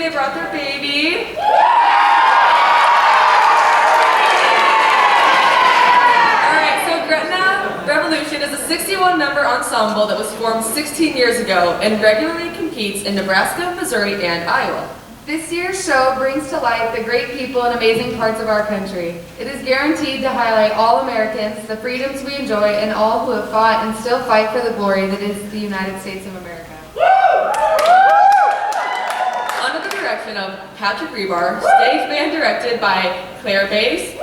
they brought their baby. Alright, so Gretna Revolution is a 61-member ensemble that was formed 16 years ago and regularly competes in Nebraska, Missouri, and Iowa. This year's show brings to light the great people and amazing parts of our country. It is guaranteed to highlight all Americans, the freedoms we enjoy, and all who have fought and still fight for the glory that is the United States of America. Under the direction of Patrick Rebar, stage band directed by Claire Bass,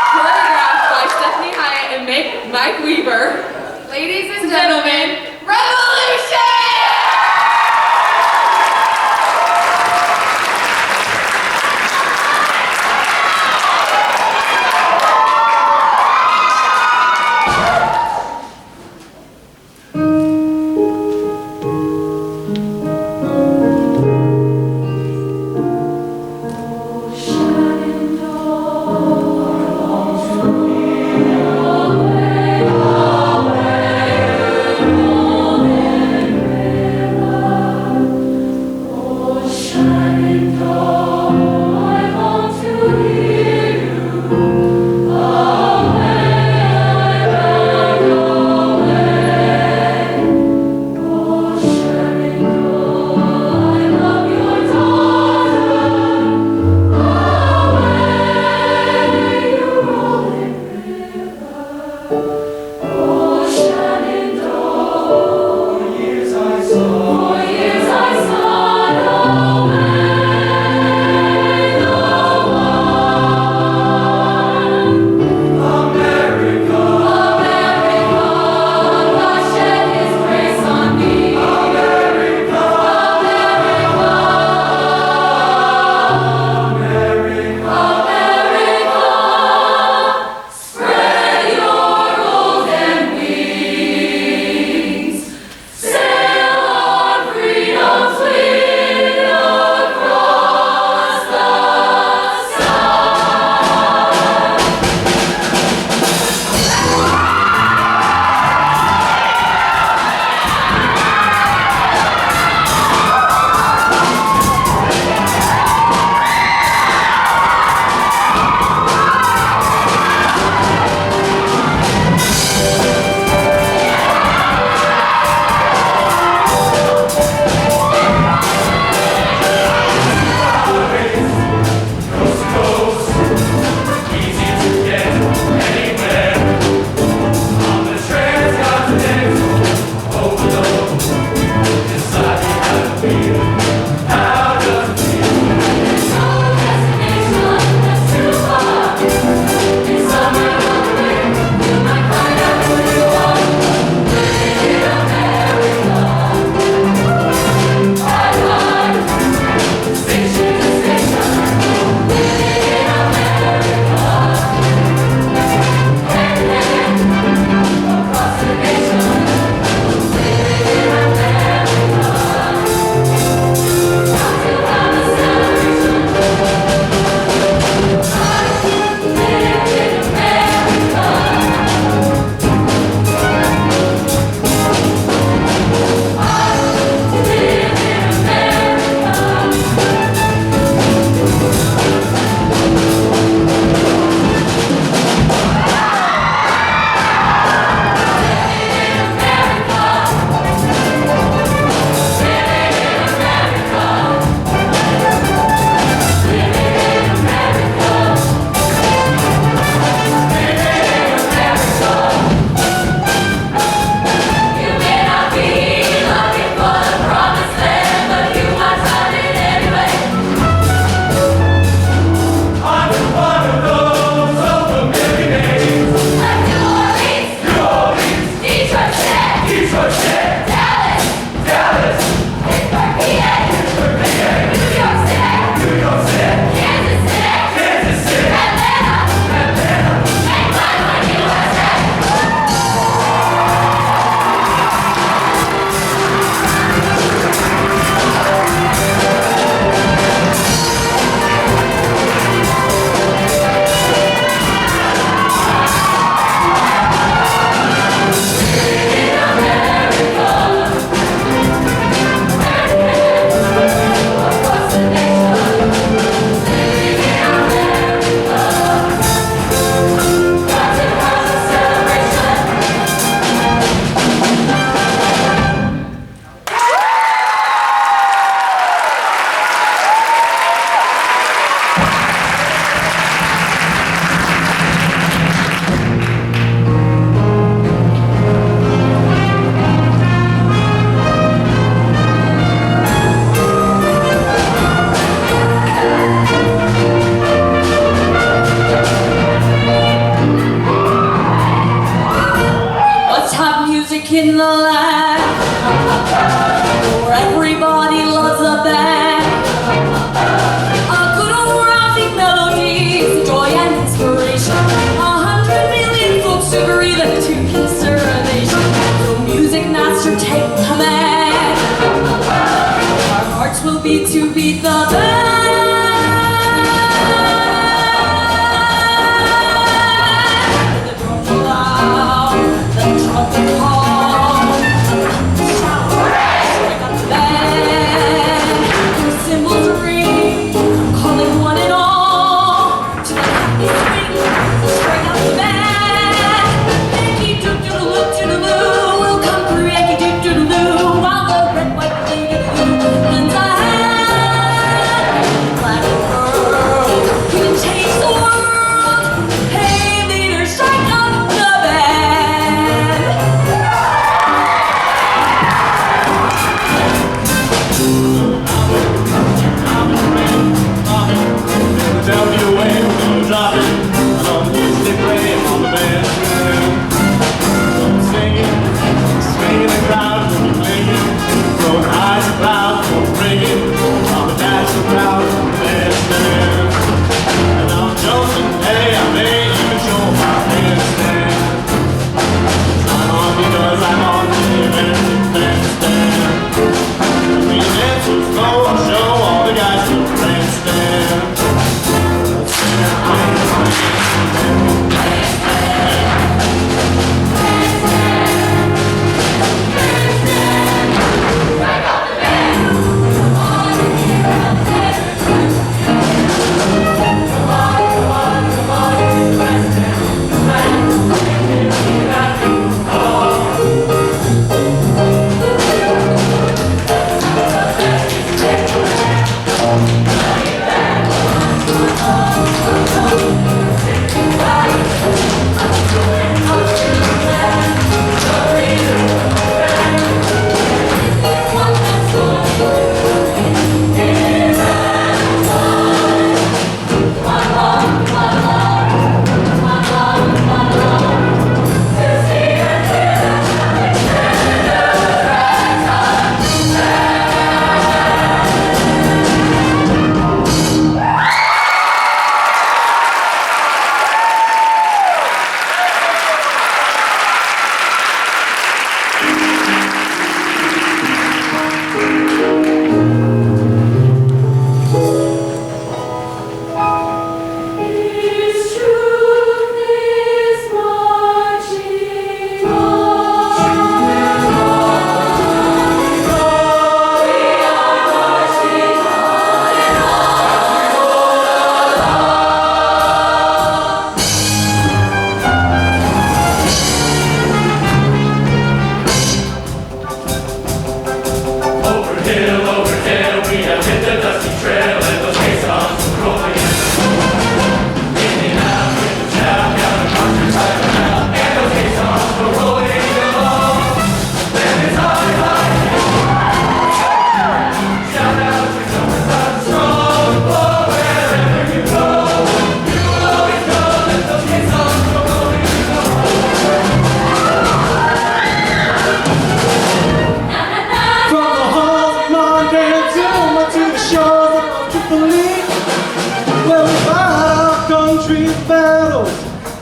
choreographed by Stephanie Hyatt and Mike Weaver. Ladies and gentlemen, Revolution! Oh music in the land, where everybody loves a band. A good old rousing melodies, joy and inspiration. 100 million folks agree that to consideration. So music master, take command. Our hearts will beat to beat the band.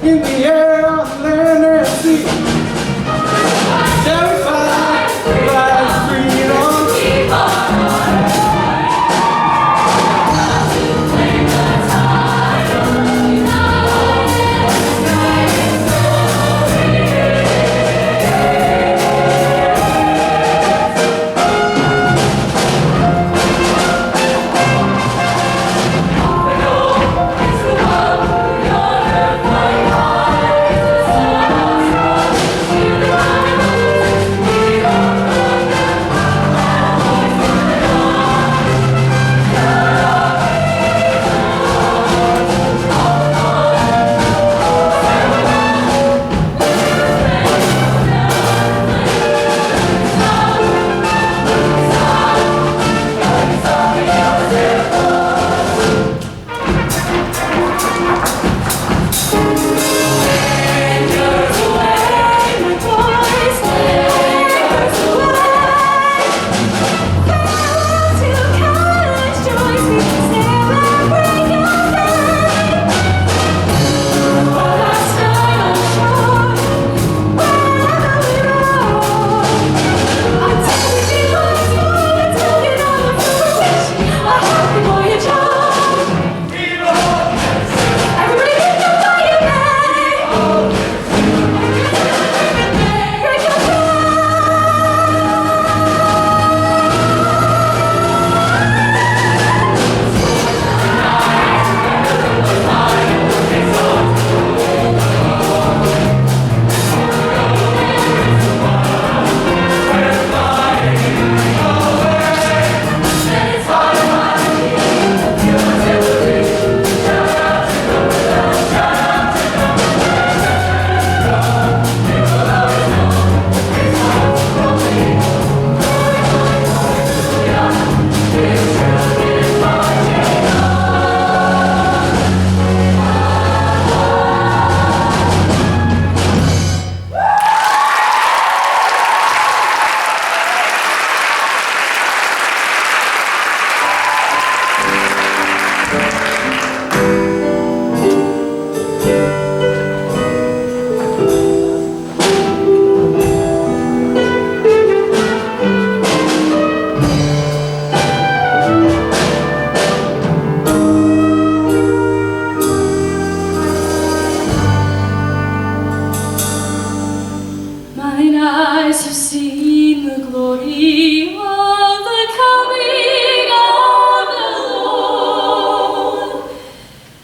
In the air, on land and sea. Terrified by freedom. story of the coming of the Lord.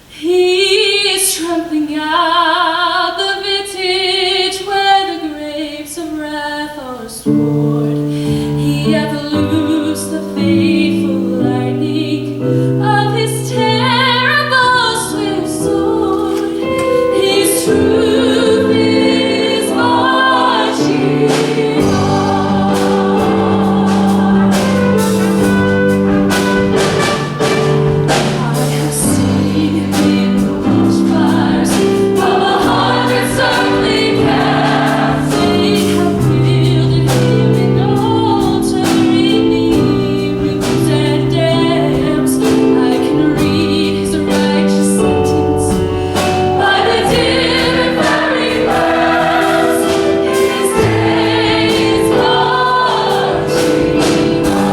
He is trampling out the vintage where the grapes of wrath are stored. He hath loosed the faithful lightning of his terrible swift sword. His truth is marching on. I have seen in the watchfires of 100 circling camps. They have wielded him in altar wrinkles and damps. I can read his righteous sentence by the dim and fiery lamps. His day is marching on.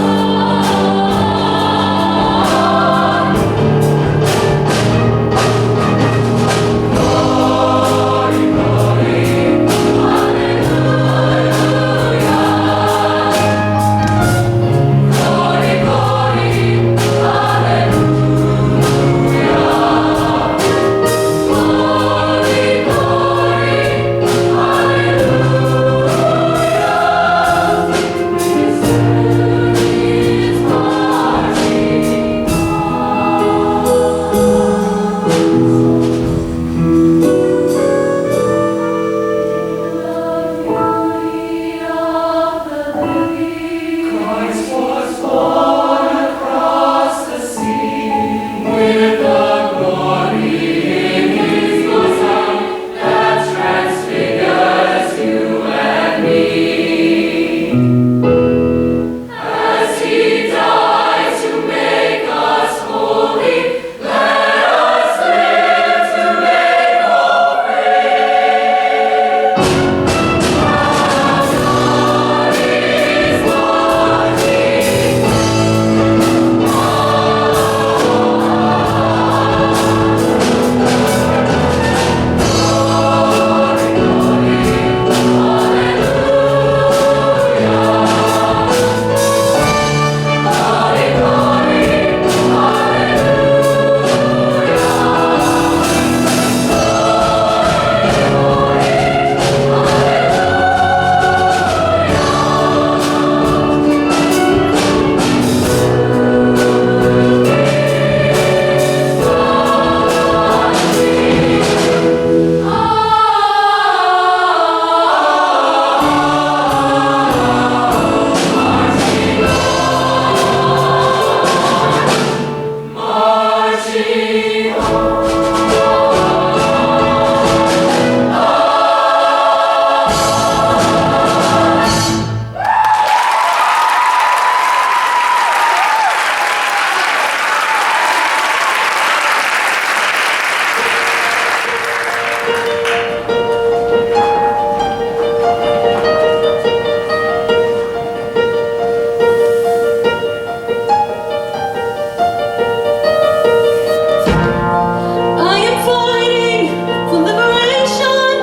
I am fighting for liberation.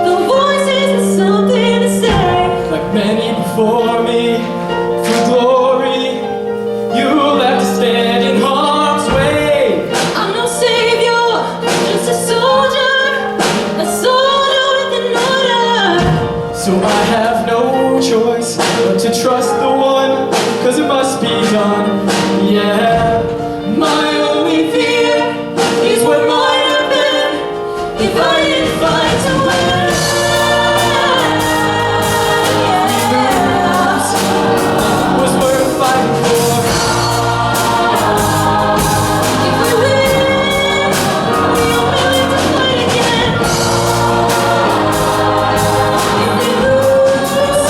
The voices have something to say. Like many before me, for glory, you'll have to stand in harm's way. I'm no savior, just a soldier with an order. So I have no choice but to trust the one, 'cause it must be done. Yeah, my only fear is what might have been if I didn't fight to win. Was worth fighting for. If we win, we only live to fight again. If we lose,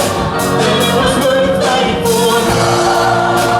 It was worth fighting for.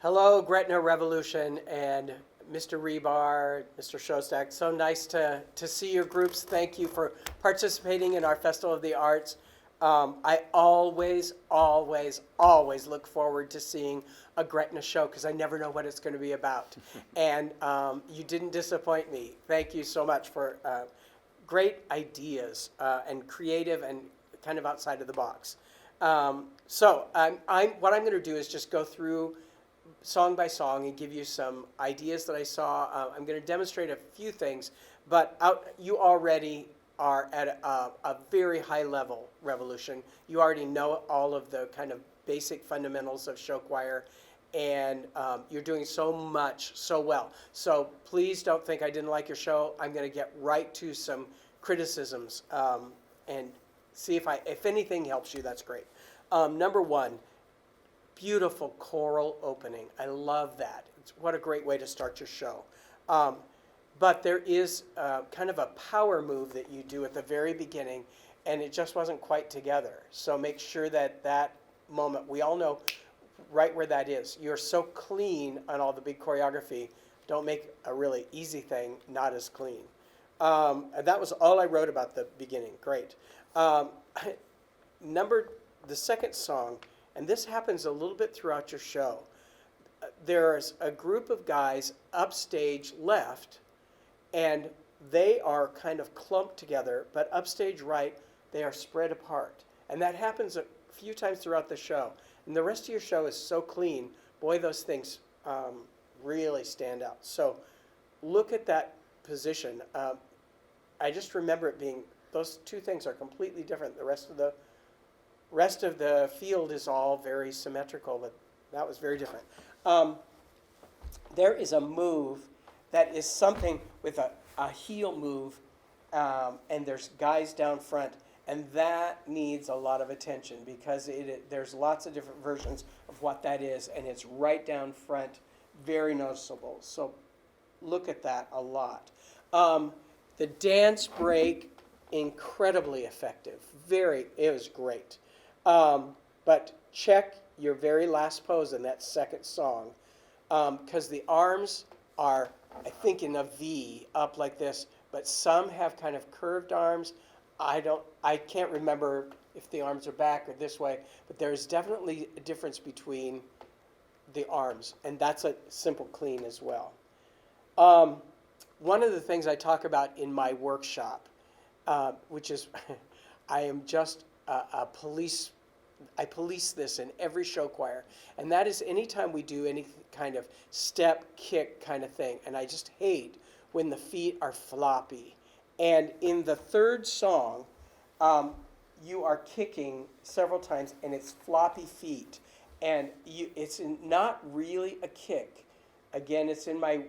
Hello, Gretna Revolution and Mr. Rebar, Mr. Shostak. So nice to see your groups. Thank you for participating in our Festival of the Arts. I always look forward to seeing a Gretna show because I never know what it's going to be about. And you didn't disappoint me. Thank you so much for great ideas and creative and kind of outside of the box. What I'm going to do is just go through song by song and give you some ideas that I saw. I'm going to demonstrate a few things, but you already are at a very high level, Revolution. You already know all of the kind of basic fundamentals of show choir, and you're doing so much so well. So please don't think I didn't like your show. I'm going to get right to some criticisms and see if anything helps you. That's great. Number one, beautiful choral opening. I love that. What a great way to start your show. But there is kind of a power move that you do at the very beginning, and it just wasn't quite together. So make sure that moment, we all know right where that is. You're so clean on all the big choreography. Don't make a really easy thing not as clean. And that was all I wrote about the beginning. Great. The second song, and this happens a little bit throughout your show. There's a group of guys upstage left, and they are kind of clumped together, but upstage right, they are spread apart. And that happens a few times throughout the show. And the rest of your show is so clean, boy, those things really stand out. So look at that position. I just remember it being, those two things are completely different. The rest of the field is all very symmetrical, but that was very different. There is a move that is something with a heel move, and there's guys down front, and that needs a lot of attention because there's lots of different versions of what that is, and it's right down front, very noticeable. So look at that a lot. The dance break, incredibly effective. It was great. But check your very last pose in that second song, because the arms are, I think, in a V up like this, but some have kind of curved arms. I can't remember if the arms are back or this way, but there's definitely a difference between the arms, and that's a simple clean as well. One of the things I talk about in my workshop, which is I am just I police this in every show choir, and that is anytime we do any kind of step, kick kind of thing, and I just hate when the feet are floppy. And in the third song, you are kicking several times, and it's floppy feet, and it's not really a kick. Again, it's in my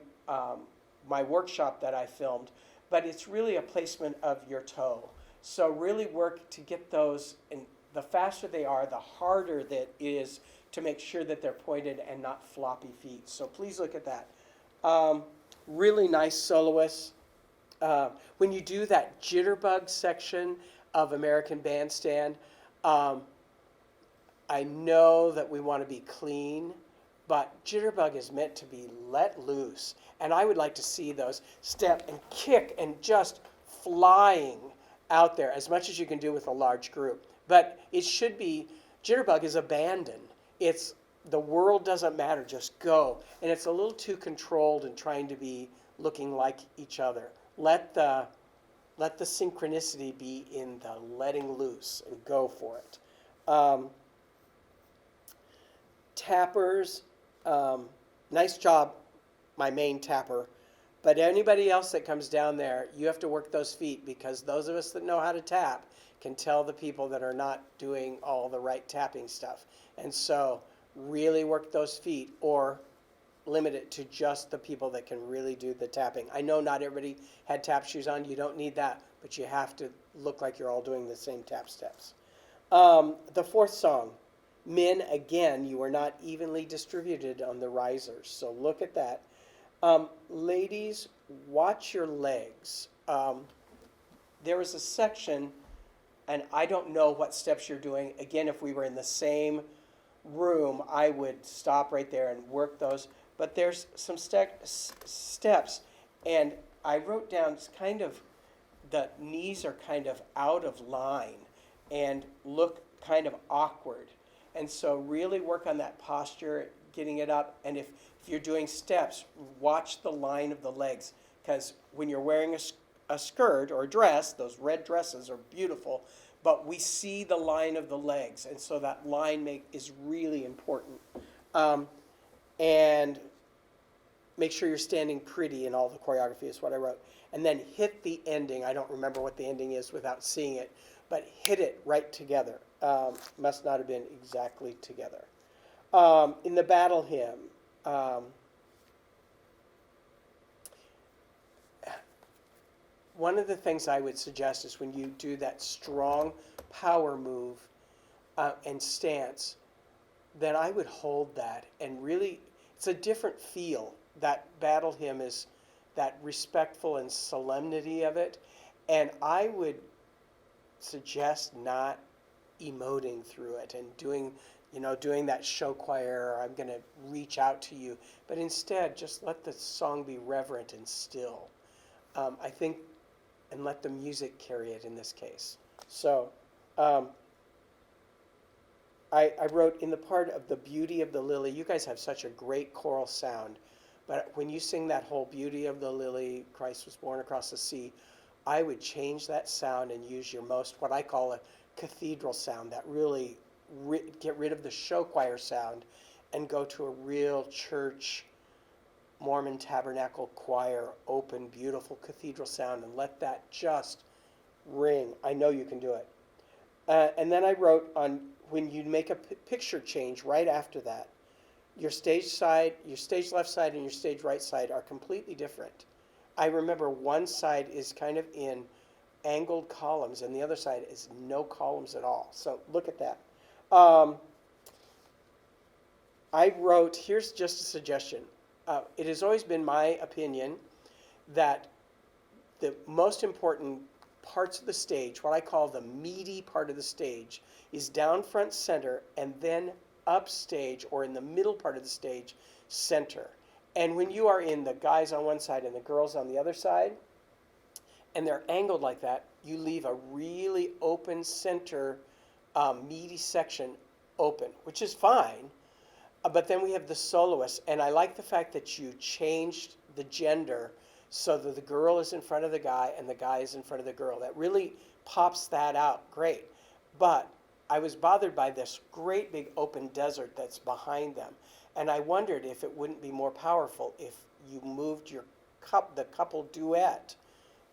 my workshop that I filmed, but it's really a placement of your toe. So really work to get those, and the faster they are, the harder that is to make sure that they're pointed and not floppy feet. So please look at that. Really nice soloists. When you do that jitterbug section of American Bandstand, I know that we want to be clean, but jitterbug is meant to be let loose. And I would like to see those step and kick and just flying out there as much as you can do with a large group. But it should be, jitterbug is abandon. It's the world doesn't matter, just go. And it's a little too controlled and trying to be looking like each other. Let the synchronicity be in the letting loose and go for it. Tappers, nice job, my main tapper. But anybody else that comes down there, you have to work those feet, because those of us that know how to tap can tell the people that are not doing all the right tapping stuff. And so really work those feet, or limit it to just the people that can really do the tapping. I know not everybody had tap shoes on. You don't need that, but you have to look like you're all doing the same tap steps. The fourth song, men, again, you are not evenly distributed on the risers, so look at that. Ladies, watch your legs. There was a section, and I don't know what steps you're doing. Again, if we were in the same room, I would stop right there and work those. But there's some steps, and I wrote down it's kind of the knees are kind of out of line and look kind of awkward. And so really work on that posture, getting it up. And if you're doing steps, watch the line of the legs. Because when you're wearing a skirt or a dress, those red dresses are beautiful, but we see the line of the legs. And so that line is really important. And make sure you're standing pretty in all the choreography is what I wrote. And then hit the ending. I don't remember what the ending is without seeing it, but hit it right together. Must not have been exactly together. In the battle hymn, one of the things I would suggest is when you do that strong power move and stance, that I would hold that and really, it's a different feel. That battle hymn is that respectful and solemnity of it. And I would suggest not emoting through it and doing that show choir, or I'm going to reach out to you, but instead just let the song be reverent and still. I think, and let the music carry it in this case. So I wrote in the part of the beauty of the lily, you guys have such a great choral sound, but when you sing that whole beauty of the lily, Christ was born across the sea, I would change that sound and use your most, what I call a cathedral sound, that really get rid of the show choir sound and go to a real church, Mormon tabernacle choir, open, beautiful cathedral sound, and let that just ring. I know you can do it. And then I wrote on when you make a picture change right after that, your stage left side and your stage right side are completely different. I remember one side is kind of in angled columns and the other side is no columns at all. So look at that. I wrote, here's just a suggestion. It has always been my opinion that the most important parts of the stage, what I call the meaty part of the stage, is down front center and then upstage or in the middle part of the stage, center. And when you are in the guys on one side and the girls on the other side, and they're angled like that, you leave a really open center, meaty section open, which is fine. But then we have the soloist, and I like the fact that you changed the gender so that the girl is in front of the guy and the guy is in front of the girl. That really pops that out great. But I was bothered by this great big open desert that's behind them. And I wondered if it wouldn't be more powerful if you moved the couple duet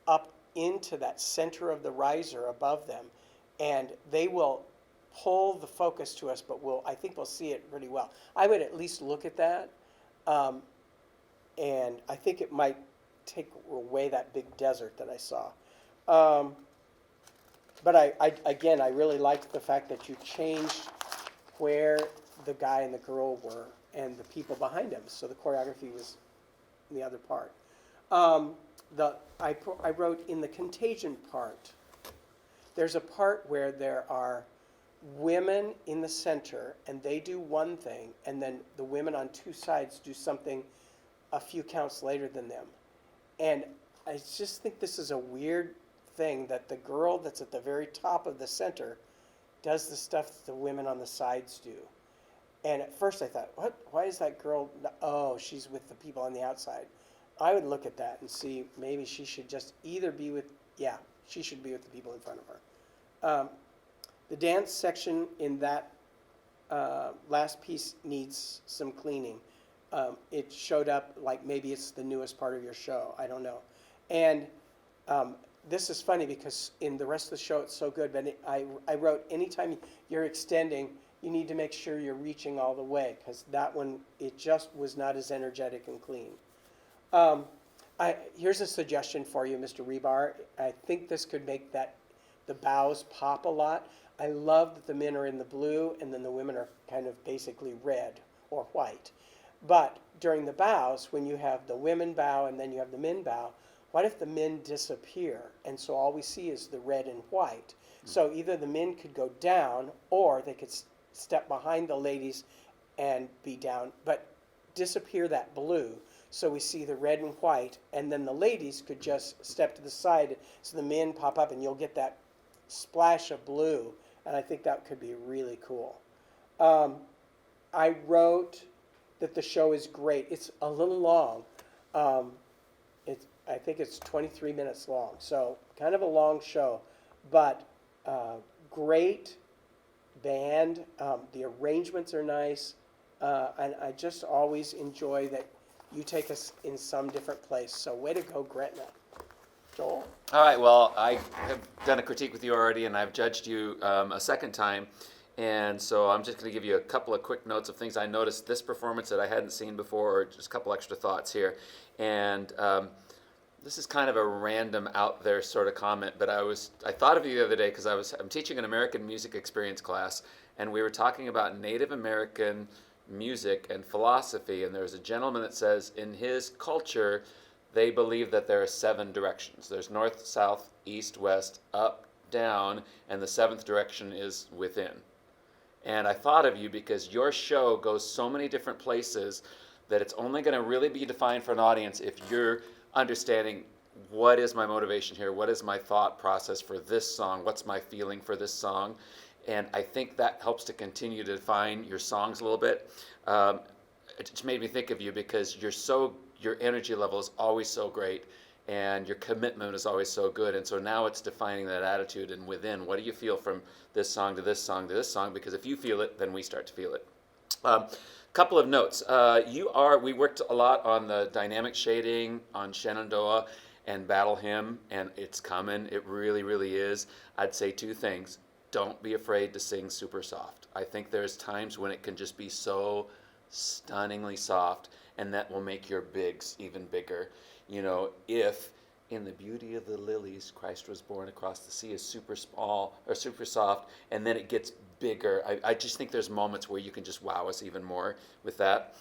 up into that center of the riser above them. And they will pull the focus to us, but I think we'll see it pretty well. I would at least look at that. And I think it might take away that big desert that I saw. But I really liked the fact that you changed where the guy and the girl were and the people behind them. So the choreography was in the other part. I wrote in the contagion part, there's a part where there are women in the center and they do one thing and then the women on two sides do something a few counts later than them. And I just think this is a weird thing that the girl that's at the very top of the center does the stuff that the women on the sides do. And at first I thought, what? Why is that girl? Oh, she's with the people on the outside. I would look at that and see maybe she should just either be with, she should be with the people in front of her. The dance section in that last piece needs some cleaning. It showed up like maybe it's the newest part of your show. I don't know. And this is funny because in the rest of the show it's so good, but I wrote anytime you're extending, you need to make sure you're reaching all the way because that one, it just was not as energetic and clean. Here's a suggestion for you, Mr. Rebar. I think this could make the bows pop a lot. I love that the men are in the blue and then the women are kind of basically red or white. But during the bows, when you have the women bow and then you have the men bow, what if the men disappear? And so all we see is the red and white. So either the men could go down or they could step behind the ladies and be down, but disappear that blue. So we see the red and white, and then the ladies could just step to the side, so the men pop up, and you'll get that splash of blue, and I think that could be really cool. I wrote that the show is great. It's a little long. I think it's 23 minutes long, so kind of a long show, but great band. The arrangements are nice, and I just always enjoy that you take us in some different place. So way to go, Gretna. Joel? All right, well, I have done a critique with you already, and I've judged you a second time. And so I'm just going to give you a couple of quick notes of things I noticed this performance that I hadn't seen before, or just a couple extra thoughts here. And this is kind of a random out there sort of comment, but I thought of you the other day because I'm teaching an American music experience class, and we were talking about Native American music and philosophy, and there's a gentleman that says in his culture they believe that there are 7 directions. There's north, south, east, west, up, down, and the 7th direction is within. And I thought of you because your show goes so many different places that it's only going to really be defined for an audience if you're understanding what is my motivation here, what is my thought process for this song, what's my feeling for this song. And I think that helps to continue to define your songs a little bit. It just made me think of you because your energy level is always so great, and your commitment is always so good. And so now it's defining that attitude and within. What do you feel from this song to this song to this song? Because if you feel it, then we start to feel it. Couple of notes. We worked a lot on the dynamic shading on Shenandoah and Battle Hymn, and it's coming. It really, really is. I'd say 2 things. Don't be afraid to sing super soft. I think there's times when it can just be so stunningly soft, and that will make your bigs even bigger. You know, if in the beauty of the lilies, Christ was born across the sea is super small or super soft, and then it gets bigger. I just think there's moments where you can just wow us even more with that.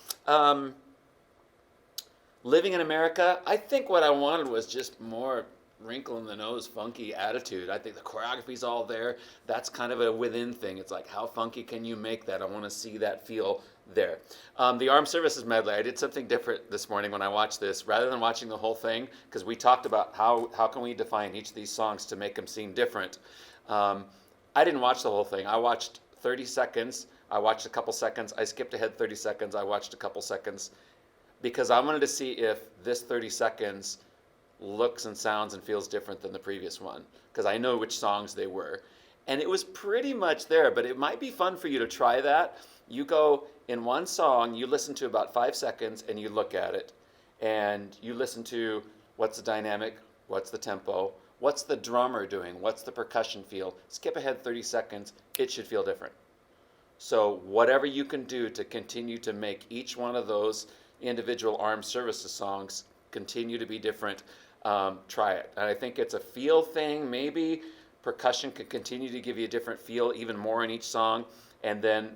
Living in America, I think what I wanted was just more wrinkle in the nose, funky attitude. I think the choreography's all there. That's kind of a within thing. It's like, how funky can you make that? I want to see that feel there. The Armed Services medley, I did something different this morning when I watched this. Rather than watching the whole thing, because we talked about how can we define each of these songs to make them seem different. I didn't watch the whole thing. I watched 30 seconds. I watched a couple seconds. I skipped ahead 30 seconds. I watched a couple seconds because I wanted to see if this 30 seconds looks and sounds and feels different than the previous one, because I know which songs they were. And it was pretty much there, but it might be fun for you to try that. You go in one song, you listen to about 5 seconds, and you look at it. And you listen to what's the dynamic, what's the tempo, what's the drummer doing, what's the percussion feel. Skip ahead 30 seconds, it should feel different. So whatever you can do to continue to make each one of those individual Armed Services songs continue to be different, try it. And I think it's a feel thing. Maybe percussion could continue to give you a different feel, even more in each song, and then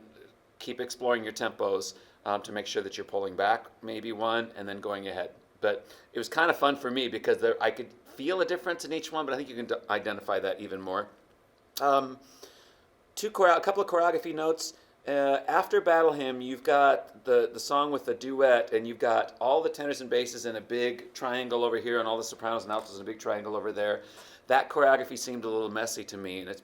keep exploring your tempos to make sure that you're pulling back maybe one and then going ahead. But it was kind of fun for me because I could feel a difference in each one, but I think you can identify that even more. A couple of choreography notes. After Battle Hymn, you've got the song with the duet, and you've got all the tenors and basses in a big triangle over here, and all the sopranos and altos in a big triangle over there. That choreography seemed a little messy to me, and it's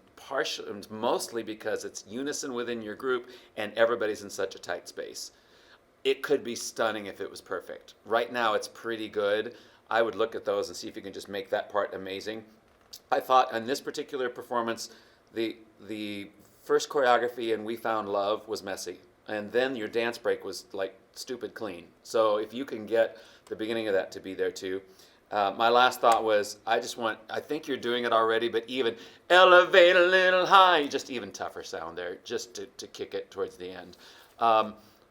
mostly because it's unison within your group, and everybody's in such a tight space. It could be stunning if it was perfect. Right now, it's pretty good. I would look at those and see if you can just make that part amazing. I thought in this particular performance, the first choreography in We Found Love was messy, and then your dance break was like stupid clean. So if you can get the beginning of that to be there too. My last thought was, I think you're doing it already, but even elevate a little high, just even tougher sound there, just to kick it towards the end.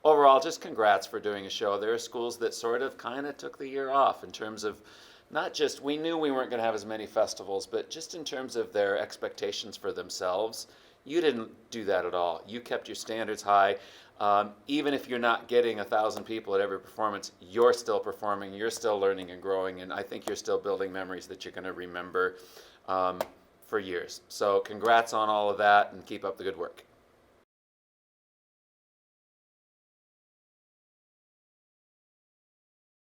Overall, just congrats for doing a show. There are schools that sort of kind of took the year off in terms of not just, we knew we weren't going to have as many festivals, but just in terms of their expectations for themselves. You didn't do that at all. You kept your standards high. Even if you're not getting 1,000 people at every performance, you're still performing, you're still learning and growing, and I think you're still building memories that you're going to remember for years. So congrats on all of that, and keep up the good work.